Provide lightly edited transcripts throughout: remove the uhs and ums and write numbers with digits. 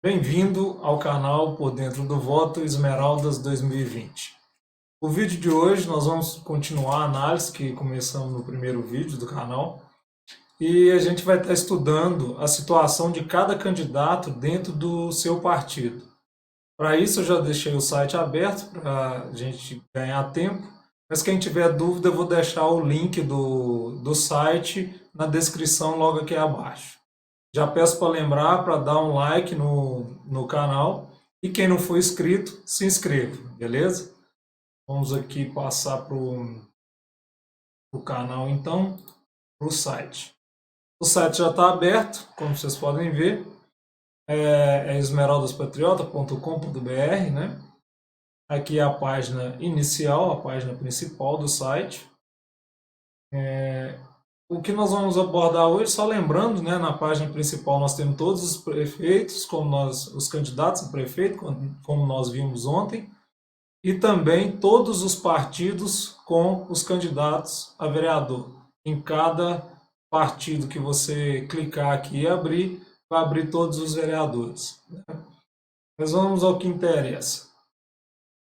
Bem-vindo ao canal Por Dentro do Voto Esmeraldas 2020. O vídeo de hoje nós vamos continuar a análise que começamos no primeiro vídeo do canal e a gente vai estar estudando a situação de cada candidato dentro do seu partido. Para isso eu já deixei o site aberto para a gente ganhar tempo, mas quem tiver dúvida eu vou deixar o link do site na descrição logo aqui abaixo. Já peço para lembrar para dar um like no canal e quem não for inscrito, se inscreva, beleza? Vamos aqui passar para o canal então, para o site. O site já está aberto, como vocês podem ver, é esmeraldaspatriota.com.br, né? Aqui é a página inicial, a página principal do site. O que nós vamos abordar hoje, só lembrando, né, na página principal nós temos todos os prefeitos, os candidatos a prefeito, como nós vimos ontem, e também todos os partidos com os candidatos a vereador. Em cada partido que você clicar aqui e abrir, vai abrir todos os vereadores, né? Mas vamos ao que interessa.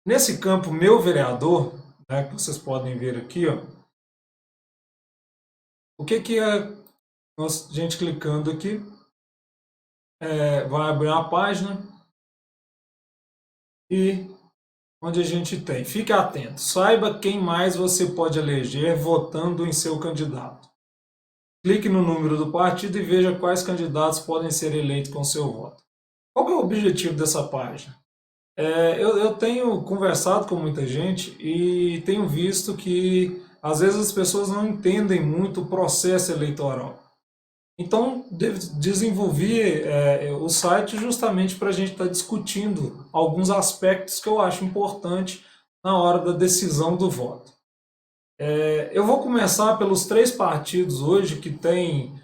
Nesse campo Meu Vereador, né, que vocês podem ver aqui, ó, o que é a gente clicando aqui? Vai abrir uma página e onde a gente tem, fique atento, saiba quem mais você pode eleger votando em seu candidato. Clique no número do partido e veja quais candidatos podem ser eleitos com seu voto. Qual que é o objetivo dessa página? Eu tenho conversado com muita gente e tenho visto que às vezes as pessoas não entendem muito o processo eleitoral. Então, desenvolvi o site justamente para a gente estar discutindo alguns aspectos que eu acho importante na hora da decisão do voto. Eu vou começar pelos 3 partidos hoje que têm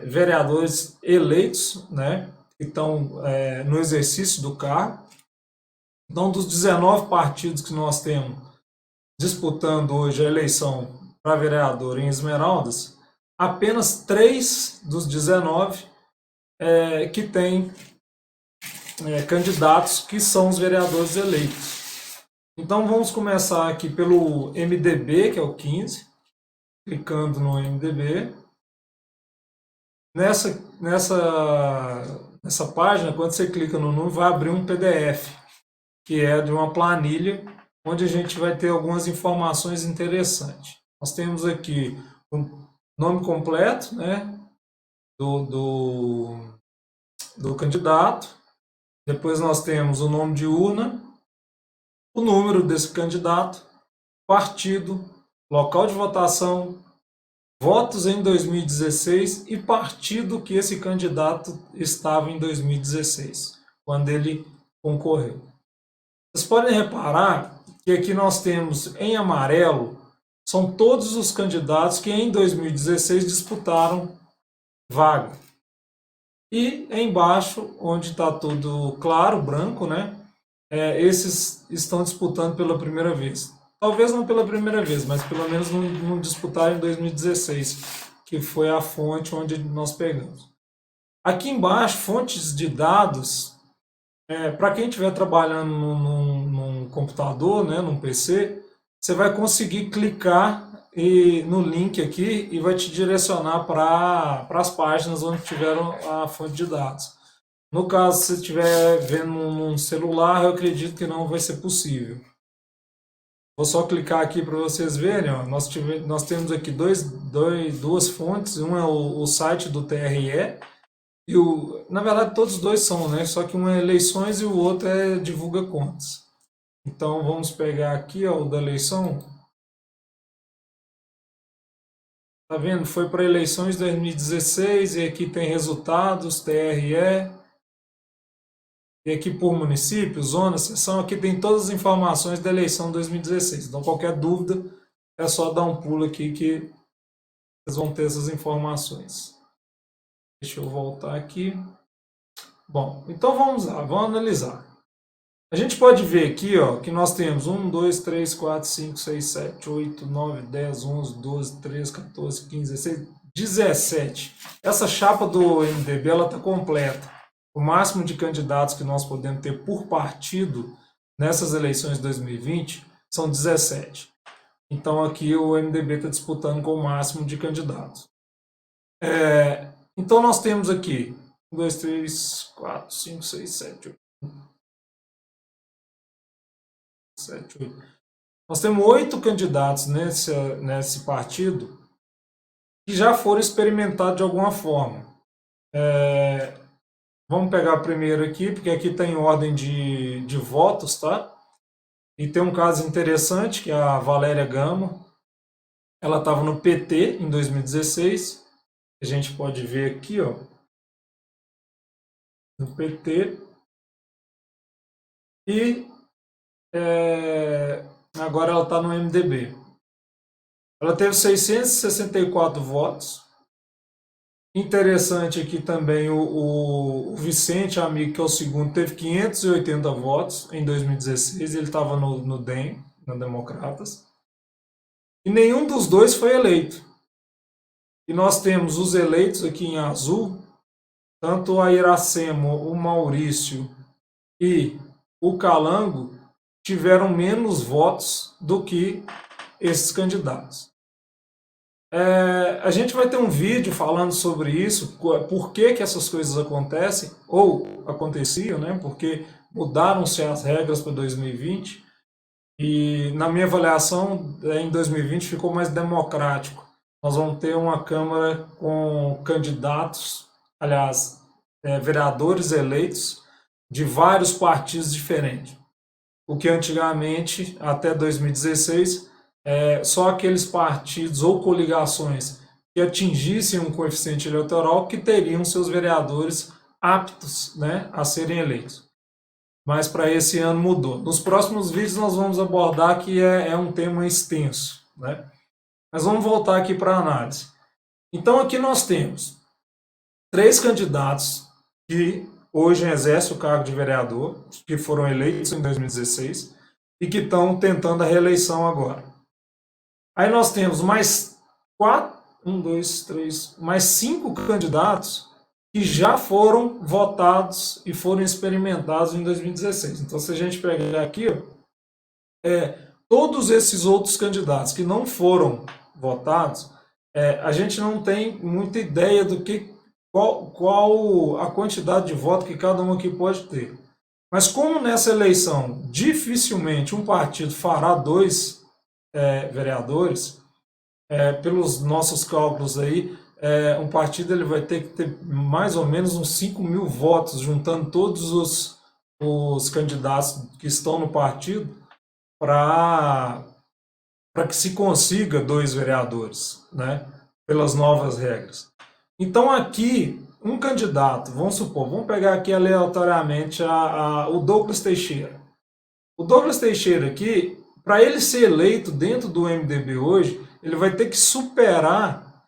vereadores eleitos, né, que estão no exercício do cargo. Então, dos 19 partidos que nós temos disputando hoje a eleição para vereador em Esmeraldas, apenas 3 dos 19 que têm candidatos que são os vereadores eleitos. Então vamos começar aqui pelo MDB, que é o 15, clicando no MDB. Nessa página, quando você clica no número, vai abrir um PDF, que é de uma planilha, onde a gente vai ter algumas informações interessantes. Nós temos aqui o nome completo, né, do candidato. Depois nós temos o nome de urna, o número desse candidato, partido, local de votação, votos em 2016 e partido que esse candidato estava em 2016, quando ele concorreu. Vocês podem reparar que aqui nós temos em amarelo, são todos os candidatos que em 2016 disputaram vaga. E embaixo, onde está tudo claro, branco, né? Esses estão disputando pela primeira vez. Talvez não pela primeira vez, mas pelo menos não disputaram em 2016, que foi a fonte onde nós pegamos. Aqui embaixo, fontes de dados, para quem estiver trabalhando num computador, né, num PC, você vai conseguir clicar no link aqui e vai te direcionar para as páginas onde tiveram a fonte de dados. No caso, se você estiver vendo num celular, eu acredito que não vai ser possível. Vou só clicar aqui para vocês verem. Ó, nós temos aqui duas fontes. Um é o site do TRE. Na verdade, todos os dois são, né? Só que um é eleições e o outro é divulga contas. Então, vamos pegar aqui, ó, o da eleição. Tá vendo? Foi para eleições de 2016 e aqui tem resultados, TRE. E aqui por município, zona, seção, aqui tem todas as informações da eleição de 2016. Então, qualquer dúvida, é só dar um pulo aqui que vocês vão ter essas informações. Deixa eu voltar aqui. Bom, então vamos lá, vamos analisar. A gente pode ver aqui, ó, que nós temos 1, 2, 3, 4, 5, 6, 7, 8, 9, 10, 11, 12, 13, 14, 15, 16, 17. Essa chapa do MDB está completa. o máximo de candidatos que nós podemos ter por partido nessas eleições de 2020 são 17. Então aqui o MDB está disputando com o máximo de candidatos. Então nós temos aqui 1, 2, 3, 4, 5, 6, 7, 8. 7, 8. Nós temos 8 candidatos nesse partido que já foram experimentados de alguma forma. Vamos pegar primeiro aqui, porque aqui tem ordem de votos, tá? E tem um caso interessante, que é a Valéria Gama. Ela estava no PT em 2016. A gente pode ver aqui, ó. No PT. E agora ela está no MDB. Ela teve 664 votos. Interessante aqui também o Vicente, amigo, que é o segundo, teve 580 votos em 2016. Ele estava no DEM, na Democratas. E nenhum dos dois foi eleito. E nós temos os eleitos aqui em azul, tanto a Iracema, o Maurício e o Calango tiveram menos votos do que esses candidatos. A gente vai ter um vídeo falando sobre isso, por que essas coisas acontecem, ou aconteciam, né? Porque mudaram-se as regras para 2020, e na minha avaliação, em 2020 ficou mais democrático. Nós vamos ter uma Câmara com candidatos, aliás, vereadores eleitos de vários partidos diferentes. O que antigamente, até 2016, só aqueles partidos ou coligações que atingissem um coeficiente eleitoral que teriam seus vereadores aptos, né, a serem eleitos. Mas para esse ano mudou. Nos próximos vídeos nós vamos abordar que é um tema extenso, né? Mas vamos voltar aqui para a análise. Então aqui nós temos 3 candidatos que hoje exercem o cargo de vereador, que foram eleitos em 2016 e que estão tentando a reeleição agora. Aí nós temos mais 5 candidatos que já foram votados e foram experimentados em 2016. Então, se a gente pegar aqui, todos esses outros candidatos que não foram votados, a gente não tem muita ideia do qual a quantidade de voto que cada um aqui pode ter. Mas como nessa eleição dificilmente um partido fará 2 vereadores, pelos nossos cálculos aí, um partido ele vai ter que ter mais ou menos uns 5.000 votos, juntando todos os candidatos que estão no partido, para que se consiga 2 vereadores, né, pelas novas regras. Então aqui, um candidato, vamos pegar aqui aleatoriamente o Douglas Teixeira. O Douglas Teixeira aqui, para ele ser eleito dentro do MDB hoje, ele vai ter que superar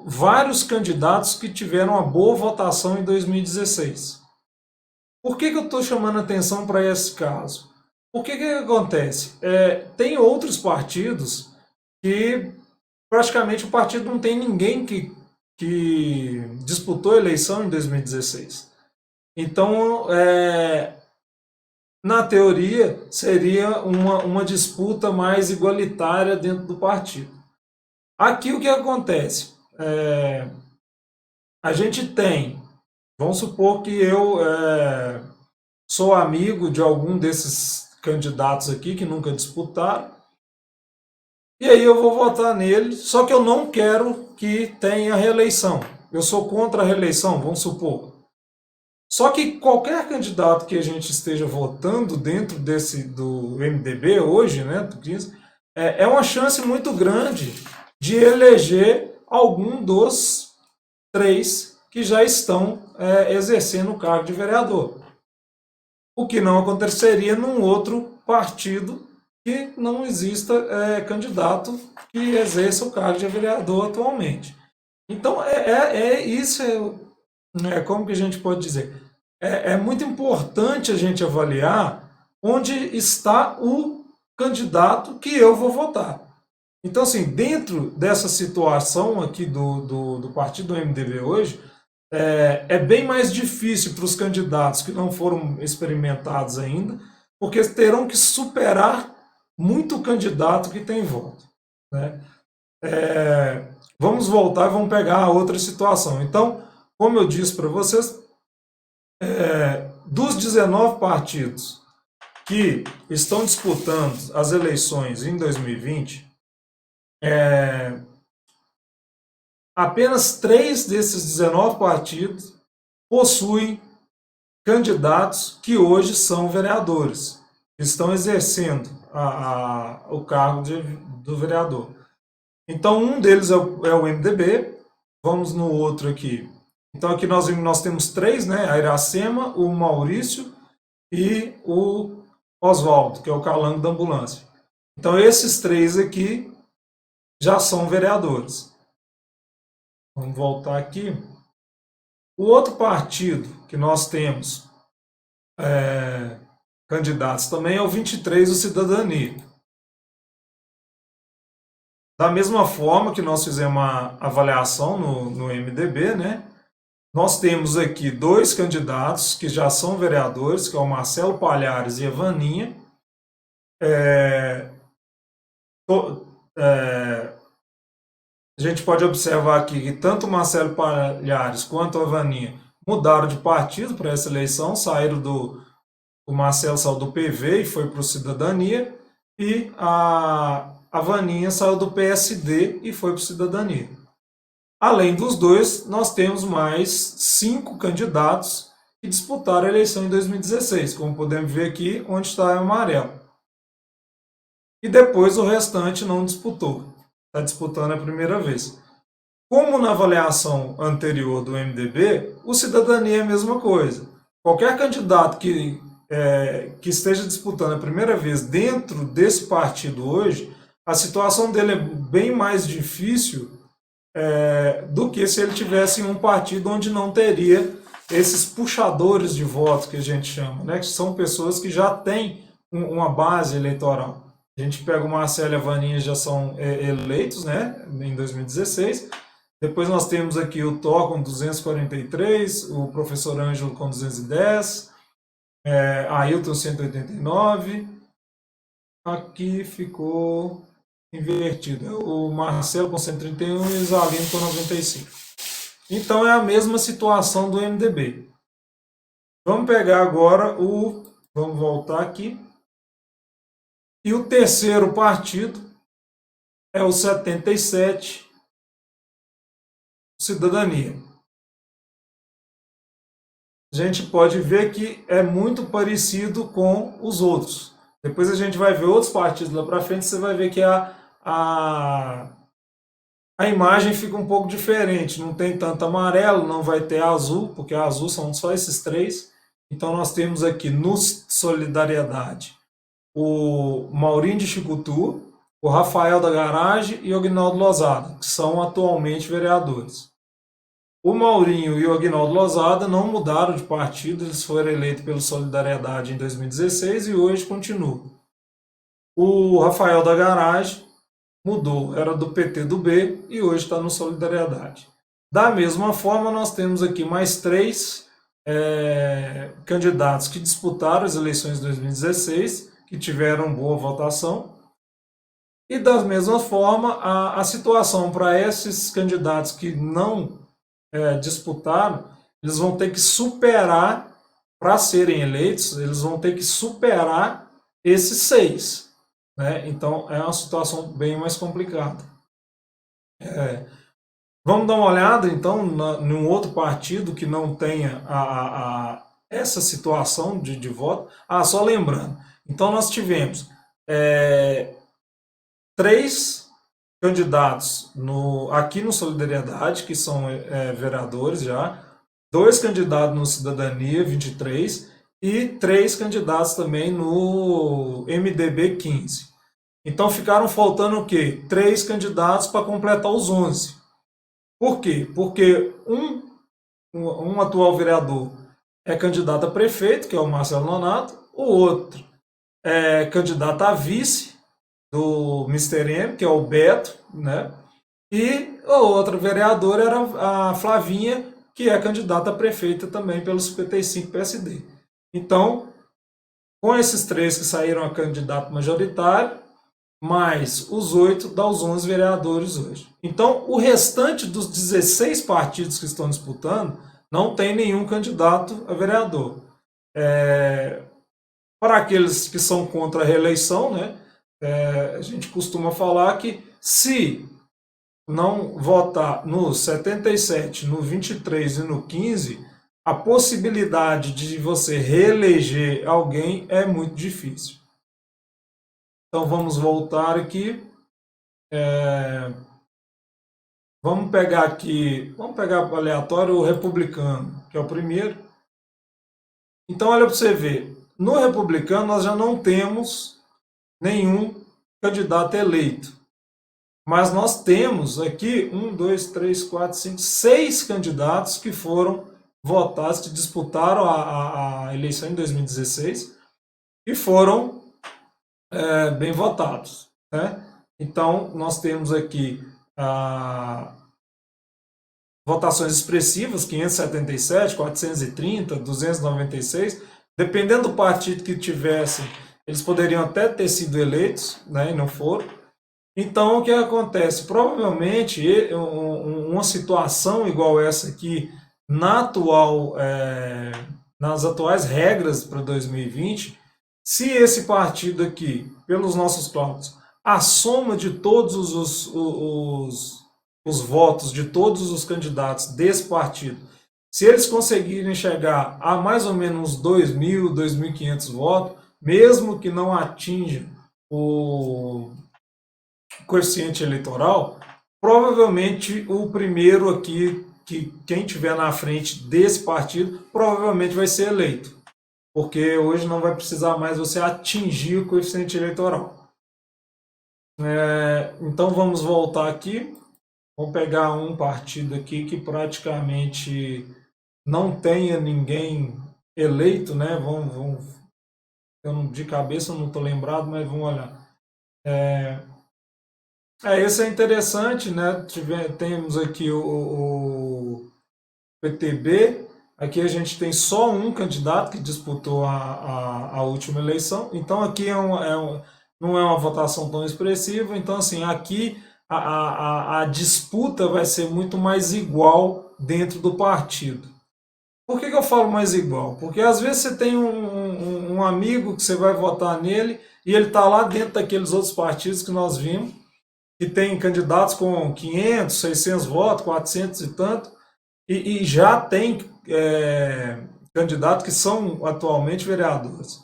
vários candidatos que tiveram uma boa votação em 2016. Por que eu estou chamando atenção para esse caso? Porque que acontece? Tem outros partidos que praticamente o partido não tem ninguém que disputou a eleição em 2016. Então, na teoria, seria uma disputa mais igualitária dentro do partido. Aqui o que acontece? A gente tem, vamos supor que eu sou amigo de algum desses candidatos aqui que nunca disputaram, e aí eu vou votar nele, só que eu não quero que tenha reeleição. Eu sou contra a reeleição, vamos supor. Só que qualquer candidato que a gente esteja votando dentro do MDB hoje, né, é uma chance muito grande de eleger algum dos 3 que já estão exercendo o cargo de vereador. O que não aconteceria num outro partido que não exista candidato que exerça o cargo de vereador atualmente. Então, isso como que a gente pode dizer? É muito importante a gente avaliar onde está o candidato que eu vou votar. Então, assim, dentro dessa situação aqui do partido do MDB hoje, é bem mais difícil para os candidatos que não foram experimentados ainda, porque terão que superar muito candidato que tem voto, né? Vamos voltar e vamos pegar a outra situação. Então, como eu disse para vocês, dos 19 partidos que estão disputando as eleições em 2020, apenas 3 desses 19 partidos possuem candidatos que hoje são vereadores, que estão exercendo o cargo do vereador. Então, um deles é o MDB, vamos no outro aqui. Então, aqui nós temos 3, né? A Iracema, o Maurício e o Oswaldo, que é o calango da ambulância. Então, esses 3 aqui já são vereadores. Vamos voltar aqui. O outro partido que nós temos candidatos também é o 23, o Cidadania. Da mesma forma que nós fizemos a avaliação no MDB, né? Nós temos aqui 2 candidatos que já são vereadores, que é o Marcelo Palhares e a Vaninha. A gente pode observar aqui que tanto o Marcelo Palhares quanto a Vaninha mudaram de partido para essa eleição, o Marcelo saiu do PV e foi para o Cidadania, e a Vaninha saiu do PSD e foi para o Cidadania. Além dos 2, nós temos mais 5 candidatos que disputaram a eleição em 2016, como podemos ver aqui, onde está o amarelo. E depois o restante não disputou, está disputando a primeira vez. Como na avaliação anterior do MDB, o Cidadania é a mesma coisa. Qualquer candidato que esteja disputando a primeira vez dentro desse partido hoje, a situação dele é bem mais difícil do que se ele tivesse em um partido onde não teria esses puxadores de voto que a gente chama, né? Que são pessoas que já têm uma base eleitoral. A gente pega o Marcelo e a Vaninha, já são eleitos, né, em 2016. Depois nós temos aqui o Thor com 243, o professor Ângelo com 210, Ailton 189. Aqui ficou invertido. O Marcelo com 131 e o Isalino com 95. Então é a mesma situação do MDB. Vamos pegar agora vamos voltar aqui. E o terceiro partido é o 77, Cidadania. A gente pode ver que é muito parecido com os outros. Depois a gente vai ver outros partidos lá para frente, você vai ver que a imagem fica um pouco diferente. Não tem tanto amarelo, não vai ter azul, porque azul são só esses 3. Então nós temos aqui no Solidariedade o Maurinho de Chicutu, o Rafael da Garagem e o Aguinaldo Lozada, que são atualmente vereadores. O Maurinho e o Aguinaldo Lozada não mudaram de partido, eles foram eleitos pelo Solidariedade em 2016 e hoje continuam. O Rafael da Garagem mudou, era do PT do B e hoje está no Solidariedade. Da mesma forma, nós temos aqui mais 3 candidatos que disputaram as eleições de 2016, que tiveram boa votação. E da mesma forma, a situação para esses candidatos que não disputaram, eles vão ter que superar, para serem eleitos, eles vão ter que superar esses 6. Né? Então, é uma situação bem mais complicada. Vamos dar uma olhada, então, num outro partido que não tenha essa situação de voto. Só lembrando, então nós tivemos 3 candidatos aqui no Solidariedade, que são vereadores já, 2 candidatos no Cidadania, 23, e 3 candidatos também no MDB 15. Então ficaram faltando o quê? 3 candidatos para completar os 11. Por quê? Porque um atual vereador é candidato a prefeito, que é o Marcelo Nonato, o outro é candidato a vice do Mr. M, que é o Beto, né? E a outra vereadora era a Flavinha, que é candidata a prefeita também pelo 55 PSD. Então, com esses 3 que saíram a candidato majoritário, mais os 8, dá os 11 vereadores hoje. Então, o restante dos 16 partidos que estão disputando não tem nenhum candidato a vereador. Para aqueles que são contra a reeleição, né, a gente costuma falar que se não votar no 77, no 23 e no 15, a possibilidade de você reeleger alguém é muito difícil. Então vamos voltar aqui. Vamos pegar aleatório o republicano, que é o primeiro. Então olha para você ver, no republicano nós já não temos nenhum candidato eleito. Mas nós temos aqui 1, 2, 3, 4, 5, 6 candidatos que foram votados, que disputaram a eleição em 2016 e foram bem votados, né? Então, nós temos aqui votações expressivas, 577, 430, 296. Dependendo do partido que tivessem, eles poderiam até ter sido eleitos, né, e não foram. Então, o que acontece? Provavelmente, uma situação igual essa aqui, nas atuais regras para 2020, se esse partido aqui, pelos nossos cálculos, a soma de todos os votos de todos os candidatos desse partido, se eles conseguirem chegar a mais ou menos 2.000, 2.500 votos, mesmo que não atinja o coeficiente eleitoral, provavelmente o primeiro aqui, que quem tiver na frente desse partido, provavelmente vai ser eleito. Porque hoje não vai precisar mais você atingir o coeficiente eleitoral. Então vamos voltar aqui. Vamos pegar um partido aqui que praticamente não tenha ninguém eleito, né? De cabeça eu não estou lembrado, mas vamos olhar. Esse é interessante, né? Temos aqui o PTB. Aqui a gente tem só um candidato que disputou a última eleição. Então aqui não é uma votação tão expressiva. Então, assim, aqui a disputa vai ser muito mais igual dentro do partido. Por que eu falo mais igual? Porque às vezes você tem um amigo que você vai votar nele e ele está lá dentro daqueles outros partidos que nós vimos, que tem candidatos com 500, 600 votos, 400 e tanto, e já tem candidatos que são atualmente vereadores.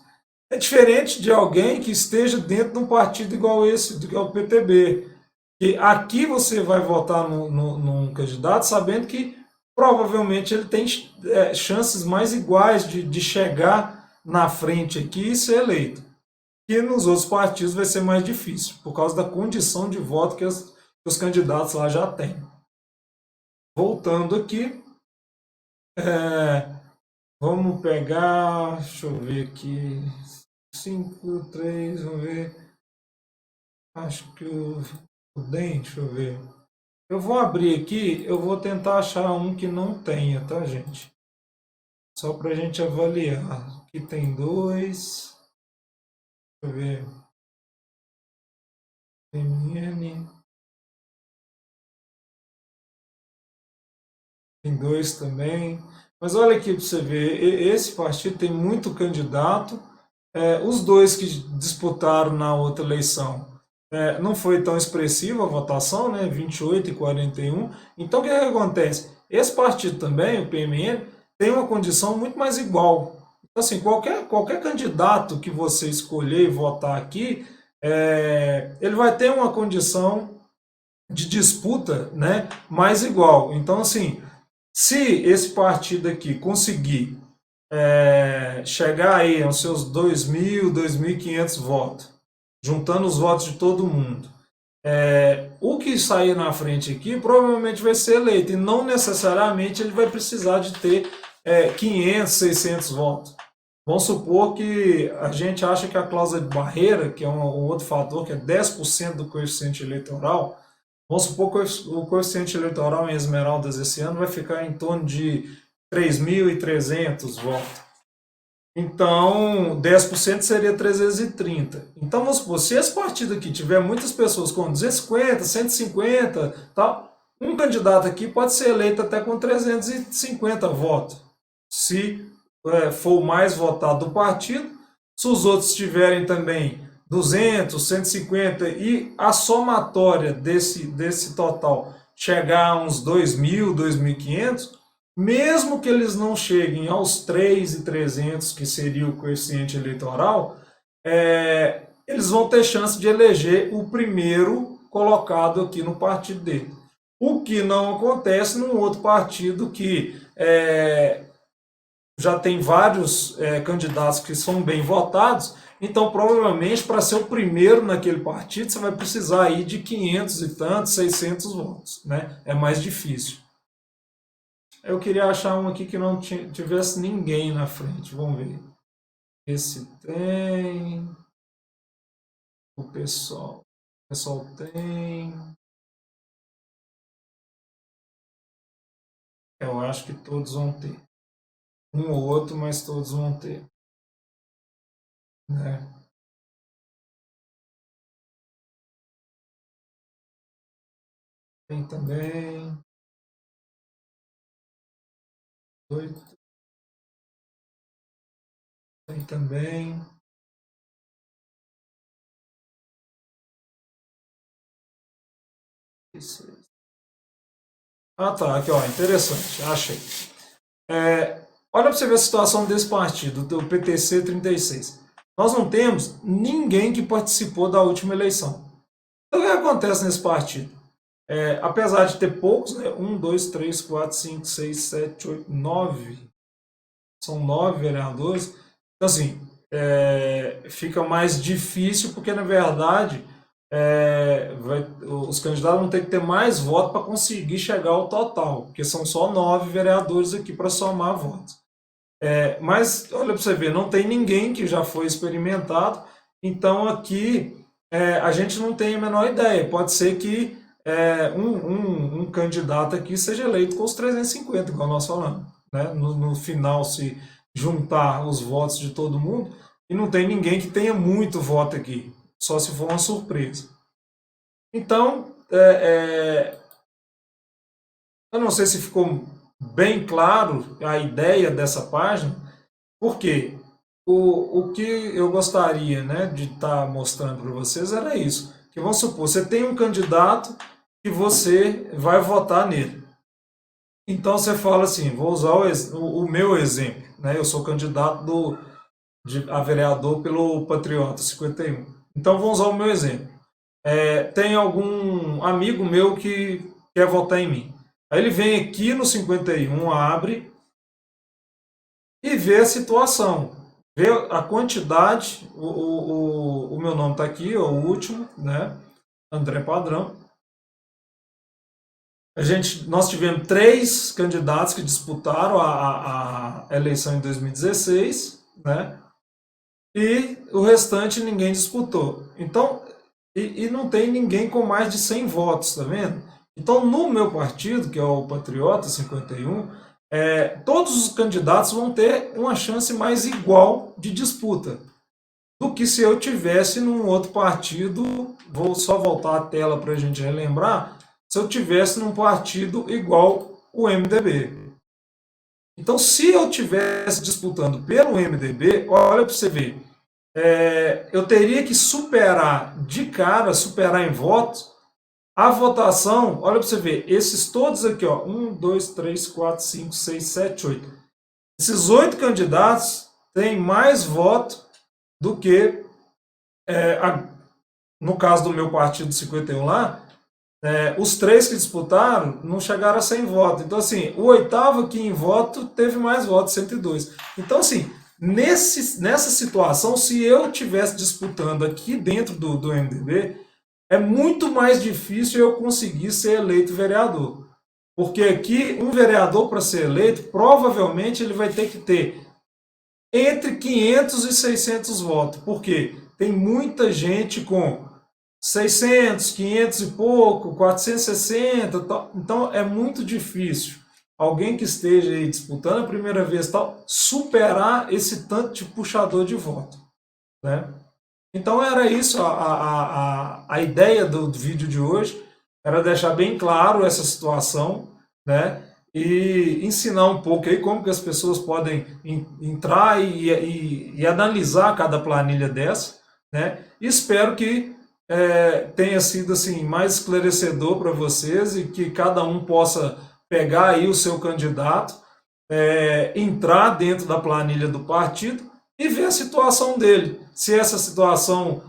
É diferente de alguém que esteja dentro de um partido igual esse, igual o PTB. E aqui você vai votar num candidato sabendo que provavelmente ele tem chances mais iguais de chegar na frente aqui e ser eleito. E nos outros partidos vai ser mais difícil, por causa da condição de voto que os candidatos lá já têm. Voltando aqui, vamos pegar, deixa eu ver aqui, 5, 3, vamos ver, acho que o DEM, deixa eu ver. Eu vou abrir aqui, eu vou tentar achar um que não tenha, tá, gente? Só para a gente avaliar. Aqui tem 2. Deixa eu ver. MN. Tem 2 também. Mas olha aqui para você ver. Esse partido tem muito candidato. Os 2 que disputaram na outra eleição. Não foi tão expressiva a votação, né? 28 e 41. Então o que acontece? Esse partido também, o PMN, tem uma condição muito mais igual. Então, assim, qualquer candidato que você escolher e votar aqui, ele vai ter uma condição de disputa, né, mais igual. Então, assim, se esse partido aqui conseguir chegar aí aos seus 2.000, 2.500 votos, juntando os votos de todo mundo, o que sair na frente aqui provavelmente vai ser eleito, e não necessariamente ele vai precisar de ter 500, 600 votos. Vamos supor que a gente acha que a cláusula de barreira, que é um outro fator, que é 10% do coeficiente eleitoral, Vamos supor que o coeficiente eleitoral em Esmeraldas esse ano vai ficar em torno de 3.300 votos. Então, 10% seria 330. Então, vamos supor, se esse partido aqui tiver muitas pessoas com 250, 150, tal, um candidato aqui pode ser eleito até com 350 votos, se for o mais votado do partido. Se os outros tiverem também 200, 150 e a somatória desse total chegar a uns 2.000, 2.500, mesmo que eles não cheguem aos 3.300, que seria o coeficiente eleitoral, eles vão ter chance de eleger o primeiro colocado aqui no partido dele. O que não acontece num outro partido que já tem vários candidatos que são bem votados. Então, provavelmente, para ser o primeiro naquele partido, você vai precisar aí de 500 e tantos, 600 votos, né? É mais difícil. Eu queria achar um aqui que não tivesse ninguém na frente. Vamos ver. Esse tem. O pessoal tem. Eu acho que todos vão ter. Um ou outro, mas todos vão ter. Né? Tem também. 8. Tem também. Ah, tá. Aqui, ó. Interessante. Achei. Olha para você ver a situação desse partido, do PTC 36. Nós não temos ninguém que participou da última eleição. Então, o que acontece nesse partido? Apesar de ter poucos, né? 1, 2, 3, 4, 5, 6, 7, 8, 9. São 9 vereadores. Então, assim, fica mais difícil porque, na verdade, os candidatos vão ter que ter mais votos para conseguir chegar ao total, porque são só 9 vereadores aqui para somar votos. Mas, olha para você ver, não tem ninguém que já foi experimentado, então aqui a gente não tem a menor ideia. Pode ser que um candidato aqui seja eleito com os 350, igual nós falamos. Né? No final, se juntar os votos de todo mundo, e não tem ninguém que tenha muito voto aqui, só se for uma surpresa. Então, eu não sei se ficou bem claro a ideia dessa página, porque o que eu gostaria, né, de estar mostrando para vocês era isso, que vamos supor, você tem um candidato que você vai votar nele. Então você fala assim, vou usar o meu exemplo, né, eu sou candidato a vereador pelo Patriota 51. Então vamos usar o meu exemplo. Tem algum amigo meu que quer votar em mim. Aí ele vem aqui no 51, abre e vê a situação, vê a quantidade. O meu nome está aqui, o último, né? André Padrão. Nós tivemos 3 candidatos que disputaram a eleição em 2016, né? E o restante ninguém disputou. Então, e não tem ninguém com mais de 100 votos, tá vendo? Então, no meu partido, que é o Patriota 51, todos os candidatos vão ter uma chance mais igual de disputa do que se eu tivesse num outro partido. Vou só voltar a tela para a gente relembrar. Se eu tivesse num partido igual o MDB. Então, se eu tivesse disputando pelo MDB, olha para você ver, eu teria que superar de cara, superar em votos, a votação. Olha para você ver, esses todos aqui, ó, 1, 2, 3, 4, 5, 6, 7, 8. Esses 8 candidatos têm mais votos do que, no caso do meu partido 51 lá, os 3 que disputaram não chegaram a 100 votos. Então, assim, o 8º aqui em voto teve mais votos, 102. Então, assim, nessa situação, se eu estivesse disputando aqui dentro do MDB, é muito mais difícil eu conseguir ser eleito vereador. Porque aqui, um vereador, para ser eleito, provavelmente ele vai ter que ter entre 500 e 600 votos. Por quê? Tem muita gente com 600, 500 e pouco, 460, tal. Então é muito difícil alguém que esteja aí disputando a primeira vez tal, superar esse tanto de puxador de voto, né? Então era isso, a ideia do vídeo de hoje era deixar bem claro essa situação, né? E ensinar um pouco aí como que as pessoas podem entrar e analisar cada planilha dessa, né? E espero que tenha sido assim mais esclarecedor para vocês e que cada um possa pegar aí o seu candidato, entrar dentro da planilha do partido e ver a situação dele. Se essa situação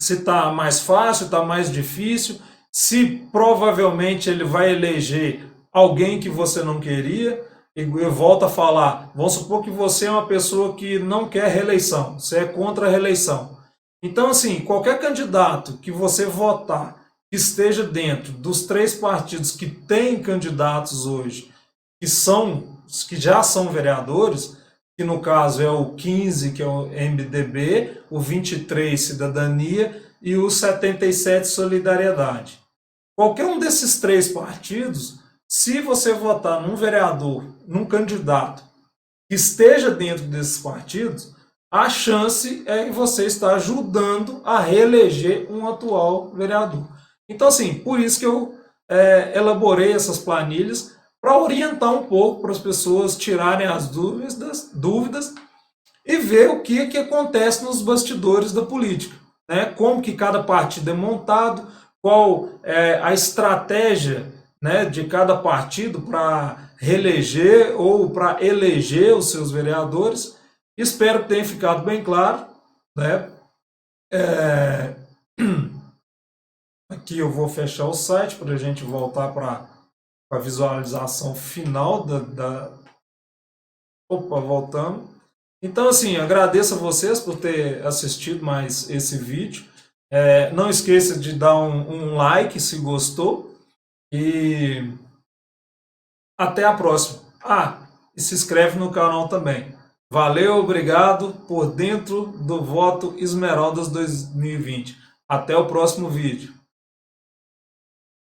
se está mais fácil, está mais difícil, se provavelmente ele vai eleger alguém que você não queria. E eu volto a falar, vamos supor que você é uma pessoa que não quer reeleição, você é contra a reeleição. Então, assim, qualquer candidato que você votar que esteja dentro dos 3 partidos que têm candidatos hoje, que já são vereadores, que no caso é o 15, que é o MDB, o 23, Cidadania, e o 77, Solidariedade. Qualquer um desses 3 partidos, se você votar num vereador, num candidato que esteja dentro desses partidos, a chance é que você está ajudando a reeleger um atual vereador. Então, assim, por isso que eu elaborei essas planilhas para orientar um pouco, para as pessoas tirarem as dúvidas e ver o que acontece nos bastidores da política, né? Como que cada partido é montado, qual é a estratégia, né, de cada partido para reeleger ou para eleger os seus vereadores. Espero que tenha ficado bem claro, né? Aqui eu vou fechar o site para a gente voltar para a visualização final Opa, voltando. Então, assim, agradeço a vocês por ter assistido mais esse vídeo. Não esqueça de dar um like se gostou. E até a próxima. E se inscreve no canal também. Valeu, obrigado por dentro do voto Esmeraldas 2020. Até o próximo vídeo.